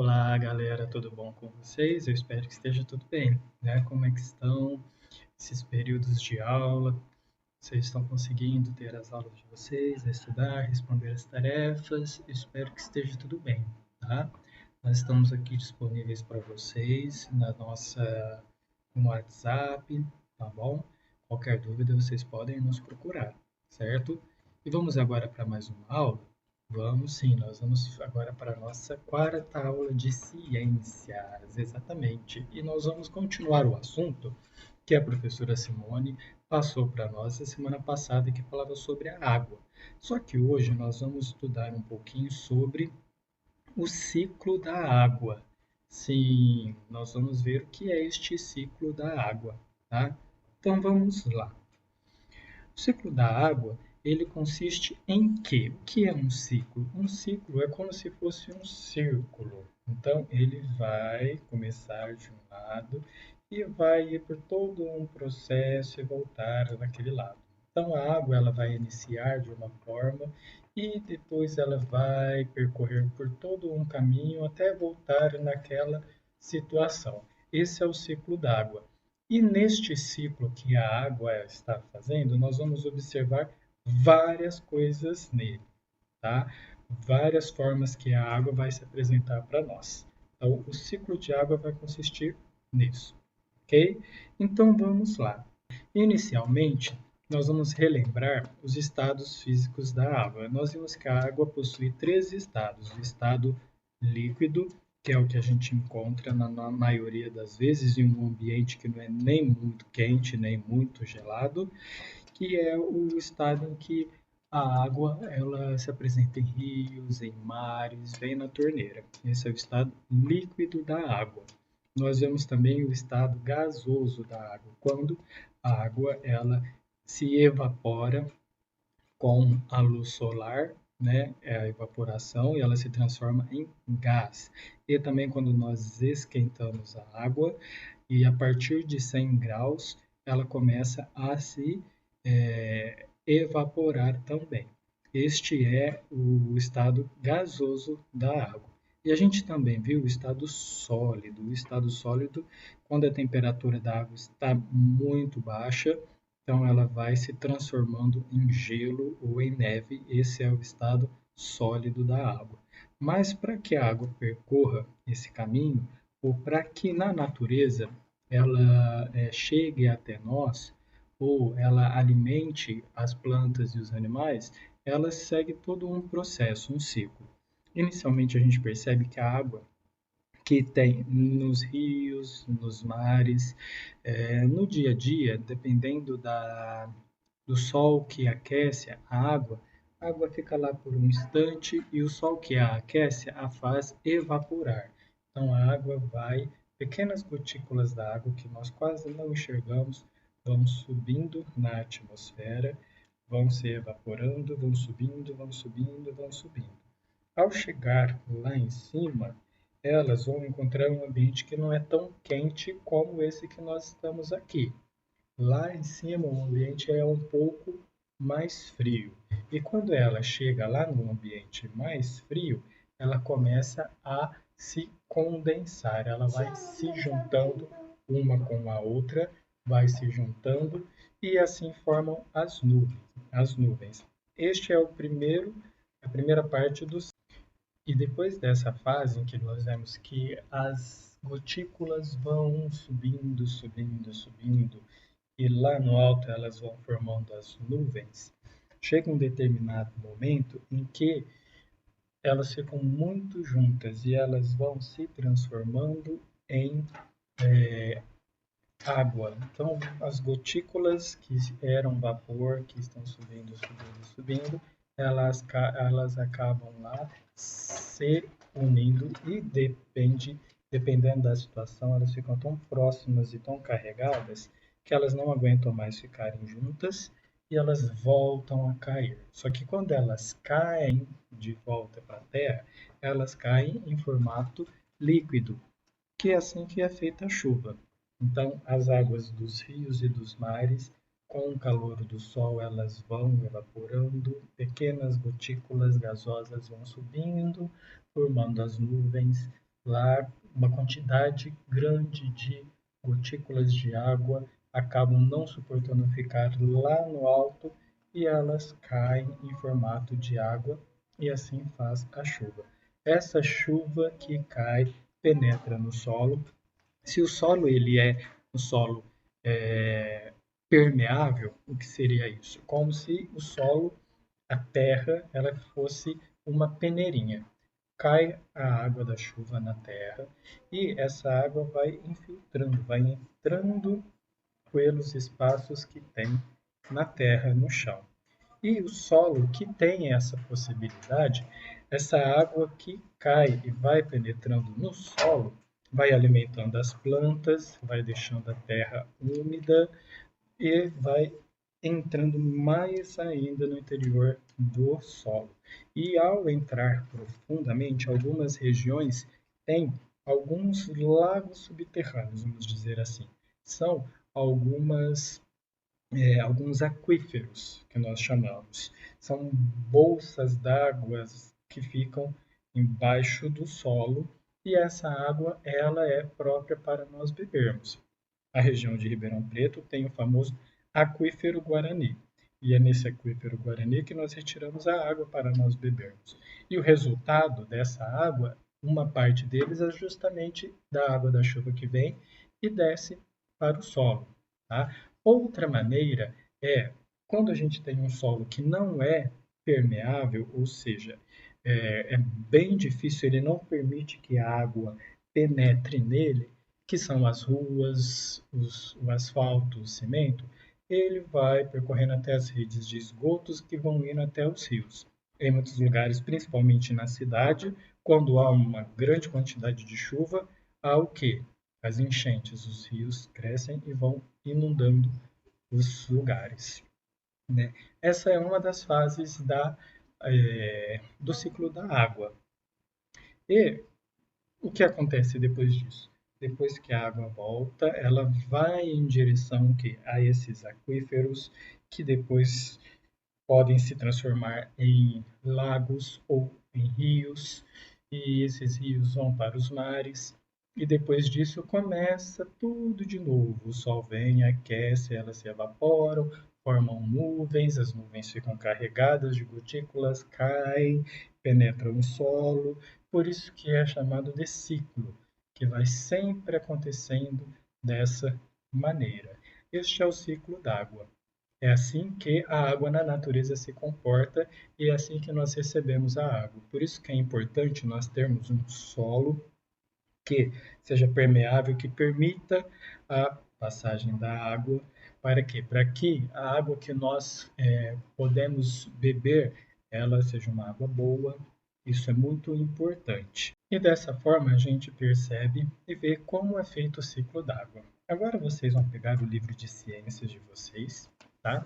Olá, galera, tudo bom com vocês? Eu espero que esteja tudo bem, né? Como é que estão esses períodos de aula? Vocês estão conseguindo ter as aulas de vocês, estudar, responder as tarefas? Espero que esteja tudo bem, tá? Nós estamos aqui disponíveis para vocês no WhatsApp, tá bom? Qualquer dúvida vocês podem nos procurar, certo? E vamos agora para mais uma aula? Vamos sim, nós vamos agora para a nossa quarta aula de ciências, exatamente. E nós vamos continuar o assunto que a professora Simone passou para nós a semana passada, que falava sobre a água. Só que hoje nós vamos estudar um pouquinho sobre o ciclo da água. Sim, nós vamos ver o que é este ciclo da água, tá? Então vamos lá. O ciclo da água, ele consiste em quê? O que é um ciclo? Um ciclo é como se fosse um círculo. Então, ele vai começar de um lado e vai ir por todo um processo e voltar naquele lado. Então, a água ela vai iniciar de uma forma e depois ela vai percorrer por todo um caminho até voltar naquela situação. Esse é o ciclo d'água. E neste ciclo que a água está fazendo, nós vamos observar várias coisas nele, tá? Várias formas que a água vai se apresentar para nós. Então, o ciclo de água vai consistir nisso, ok? Então, vamos lá. Inicialmente, nós vamos relembrar os estados físicos da água. Nós vimos que a água possui três estados: o estado líquido, que é o que a gente encontra na maioria das vezes em um ambiente que não é nem muito quente, nem muito gelado, que é o estado em que a água ela se apresenta em rios, em mares, vem na torneira. Esse é o estado líquido da água. Nós vemos também o estado gasoso da água, quando a água ela se evapora com a luz solar, né, é a evaporação, e ela se transforma em gás. E também quando nós esquentamos a água, e a partir de 100 graus, ela começa a se evaporar também. Este é o estado gasoso da água. E a gente também viu o estado sólido. O estado sólido, quando a temperatura da água está muito baixa, então ela vai se transformando em gelo ou em neve. Esse é o estado sólido da água. Mas para que a água percorra esse caminho, ou para que na natureza ela chegue até nós, ou ela alimente as plantas e os animais, ela segue todo um processo, um ciclo. Inicialmente a gente percebe que a água que tem nos rios, nos mares, no dia a dia, dependendo do sol que aquece a água fica lá por um instante e o sol que a aquece a faz evaporar. Então a água vai, pequenas gotículas da água que nós quase não enxergamos, vão subindo na atmosfera, vão se evaporando, vão subindo, vão subindo, vão subindo. Ao chegar lá em cima, elas vão encontrar um ambiente que não é tão quente como esse que nós estamos aqui. Lá em cima, o ambiente é um pouco mais frio. E quando ela chega lá no ambiente mais frio, ela começa a se condensar. Ela vai se juntando uma com a outra, vai se juntando e assim formam as nuvens. As nuvens. Este é a primeira parte do e depois dessa fase em que nós vemos que as gotículas vão subindo, subindo, subindo, e lá no alto elas vão formando as nuvens, chega um determinado momento em que elas ficam muito juntas e elas vão se transformando em água. Então, as gotículas que eram vapor, que estão subindo, subindo, subindo, elas acabam lá se unindo e dependendo da situação, elas ficam tão próximas e tão carregadas que elas não aguentam mais ficarem juntas e elas voltam a cair. Só que quando elas caem de volta para a Terra, elas caem em formato líquido, que é assim que é feita a chuva. Então, as águas dos rios e dos mares, com o calor do sol, elas vão evaporando, pequenas gotículas gasosas vão subindo, formando as nuvens, lá uma quantidade grande de gotículas de água acabam não suportando ficar lá no alto e elas caem em formato de água e assim faz a chuva. Essa chuva que cai penetra no solo. Se o solo ele é um solo é, permeável, o que seria isso? Como se o solo, a terra, ela fosse uma peneirinha. Cai a água da chuva na terra e essa água vai infiltrando, vai entrando pelos espaços que tem na terra, no chão. E o solo que tem essa possibilidade, essa água que cai e vai penetrando no solo, vai alimentando as plantas, vai deixando a terra úmida e vai entrando mais ainda no interior do solo. E ao entrar profundamente, algumas regiões têm alguns lagos subterrâneos, vamos dizer assim. São algumas alguns aquíferos, que nós chamamos. São bolsas d'água que ficam embaixo do solo e essa água ela é própria para nós bebermos. A região de Ribeirão Preto tem o famoso aquífero Guarani. E é nesse aquífero Guarani que nós retiramos a água para nós bebermos. E o resultado dessa água, uma parte deles é justamente da água da chuva que vem e desce para o solo. Tá? Outra maneira é quando a gente tem um solo que não é permeável, ou seja, é bem difícil, ele não permite que a água penetre nele, que são as ruas, o asfalto, o cimento, ele vai percorrendo até as redes de esgotos que vão indo até os rios. Em muitos lugares, principalmente na cidade, quando há uma grande quantidade de chuva, há o quê? As enchentes, os rios crescem e vão inundando os lugares. Né? Essa é uma das fases do ciclo da água. E o que acontece depois disso? Depois que a água volta, ela vai em direção a esses aquíferos que depois podem se transformar em lagos ou em rios, e esses rios vão para os mares, e depois disso começa tudo de novo. O sol vem, aquece, elas se evaporam, formam nuvens, as nuvens ficam carregadas de gotículas, caem, penetram o solo, por isso que é chamado de ciclo, que vai sempre acontecendo dessa maneira. Este é o ciclo d'água. É assim que a água na natureza se comporta e é assim que nós recebemos a água. Por isso que é importante nós termos um solo que seja permeável, que permita a passagem da água. Para quê? Para que a água que nós podemos beber, ela seja uma água boa. Isso é muito importante. E dessa forma a gente percebe e vê como é feito o ciclo d'água. Agora vocês vão pegar o livro de ciências de vocês, tá?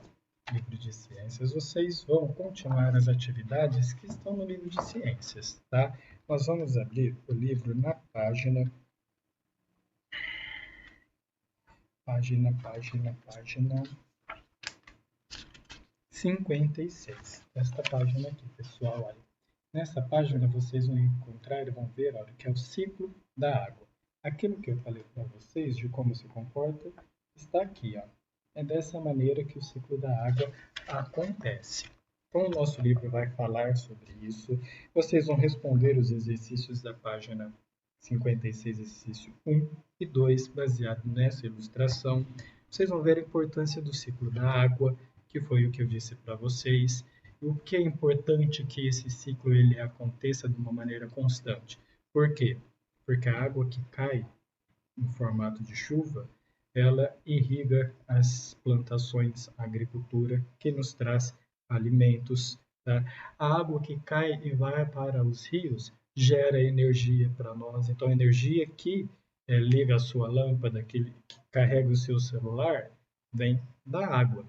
Livro de ciências, vocês vão continuar as atividades que estão no livro de ciências, tá? Nós vamos abrir o livro na página 56. Esta página aqui, pessoal, olha. Nessa página vocês vão encontrar e vão ver, olha, que é o ciclo da água. Aquilo que eu falei para vocês de como se comporta está aqui, ó. É dessa maneira que o ciclo da água acontece. Então, o nosso livro vai falar sobre isso. Vocês vão responder os exercícios da página 56, exercício 1 e 2, baseado nessa ilustração. Vocês vão ver a importância do ciclo da água, que foi o que eu disse para vocês. O que é importante que esse ciclo ele aconteça de uma maneira constante. Por quê? Porque a água que cai em formato de chuva, ela irriga as plantações, a agricultura, que nos traz alimentos. Tá? A água que cai e vai para os rios gera energia para nós. Então, a energia que liga a sua lâmpada, que carrega o seu celular, vem da água,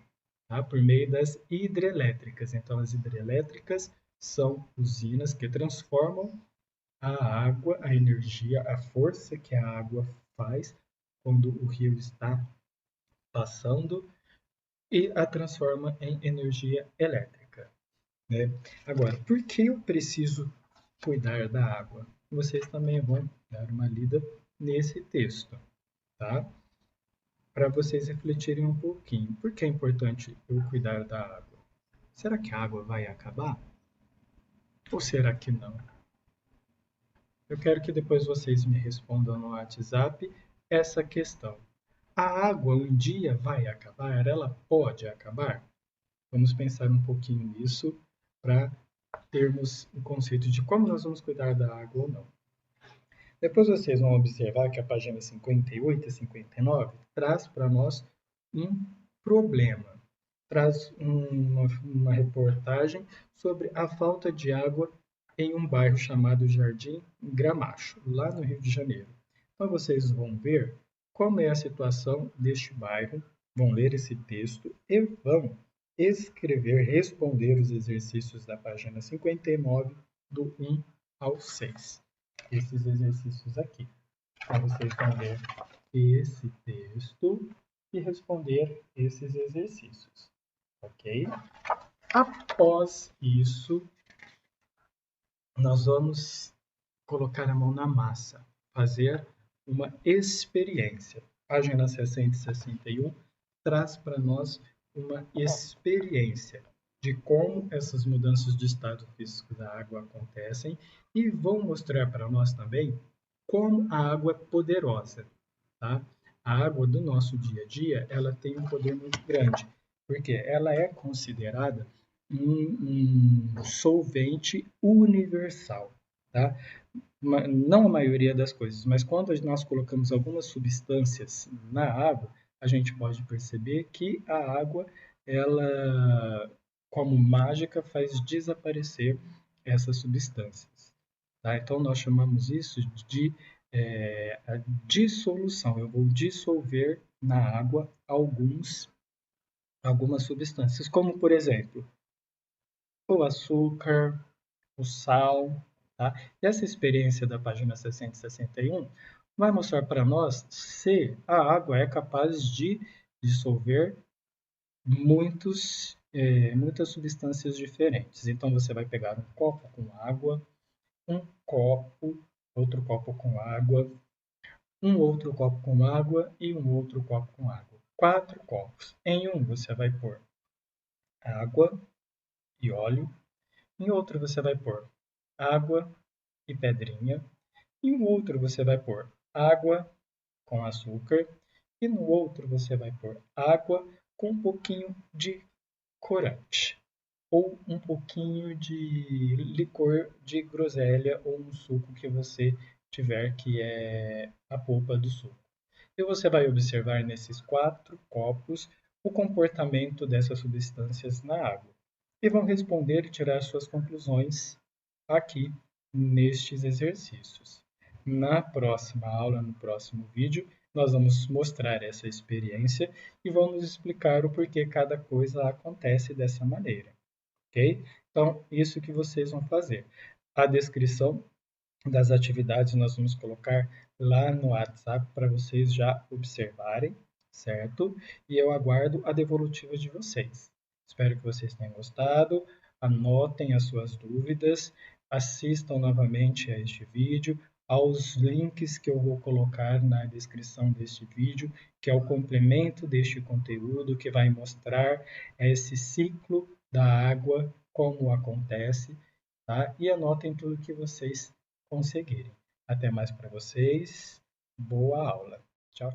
tá? Por meio das hidrelétricas. Então, as hidrelétricas são usinas que transformam a água, a energia, a força que a água faz quando o rio está passando e a transforma em energia elétrica. Né? Agora, por que eu preciso cuidar da água? vocês também vão dar uma lida nesse texto, tá? Para vocês refletirem um pouquinho. Por que é importante eu cuidar da água? Será que a água vai acabar? Ou será que não? Eu quero que depois vocês me respondam no WhatsApp essa questão. A água um dia vai acabar? Ela pode acabar? Vamos pensar um pouquinho nisso para termos o conceito de como nós vamos cuidar da água ou não. Depois vocês vão observar que a página 58 e 59 traz para nós um problema, traz uma reportagem sobre a falta de água em um bairro chamado Jardim Gramacho, lá no Rio de Janeiro. Então vocês vão ver como é a situação deste bairro, vão ler esse texto e vão escrever, responder os exercícios da página 59, do 1 ao 6. Esses exercícios aqui. Então vocês vão ler esse texto e responder esses exercícios, ok? Após isso, nós vamos colocar a mão na massa, fazer uma experiência. Página 60 e 61 traz para nós uma experiência de como essas mudanças de estado físico da água acontecem e vão mostrar para nós também como a água é poderosa, tá? A água do nosso dia a dia, ela tem um poder muito grande, porque ela é considerada um solvente universal, tá? Não a maioria das coisas, mas quando nós colocamos algumas substâncias na água, a gente pode perceber que a água, ela, como mágica, faz desaparecer essas substâncias. Tá? Então, nós chamamos isso de a dissolução. Eu vou dissolver na água algumas substâncias, como, por exemplo, o açúcar, o sal. Tá? E essa experiência da página 60 e 61 vai mostrar para nós se a água é capaz de dissolver muitas substâncias diferentes. Então, você vai pegar um copo com água, um copo, outro copo com água, um outro copo com água e um outro copo com água. 4 copos. Em um você vai pôr água e óleo, em outro você vai pôr água e pedrinha, em um outro você vai pôr água com açúcar e no outro você vai pôr água com um pouquinho de corante ou um pouquinho de licor de groselha ou um suco que você tiver, que é a polpa do suco. E você vai observar nesses 4 copos o comportamento dessas substâncias na água. E vão responder e tirar suas conclusões aqui nestes exercícios. Na próxima aula, no próximo vídeo, nós vamos mostrar essa experiência e vamos explicar o porquê cada coisa acontece dessa maneira, ok? Então, isso que vocês vão fazer. A descrição das atividades nós vamos colocar lá no WhatsApp para vocês já observarem, certo? E eu aguardo a devolutiva de vocês. Espero que vocês tenham gostado, anotem as suas dúvidas, assistam novamente a este vídeo, aos links que eu vou colocar na descrição deste vídeo, que é o complemento deste conteúdo, que vai mostrar esse ciclo da água, como acontece, tá? E anotem tudo que vocês conseguirem. Até mais para vocês. Boa aula. Tchau.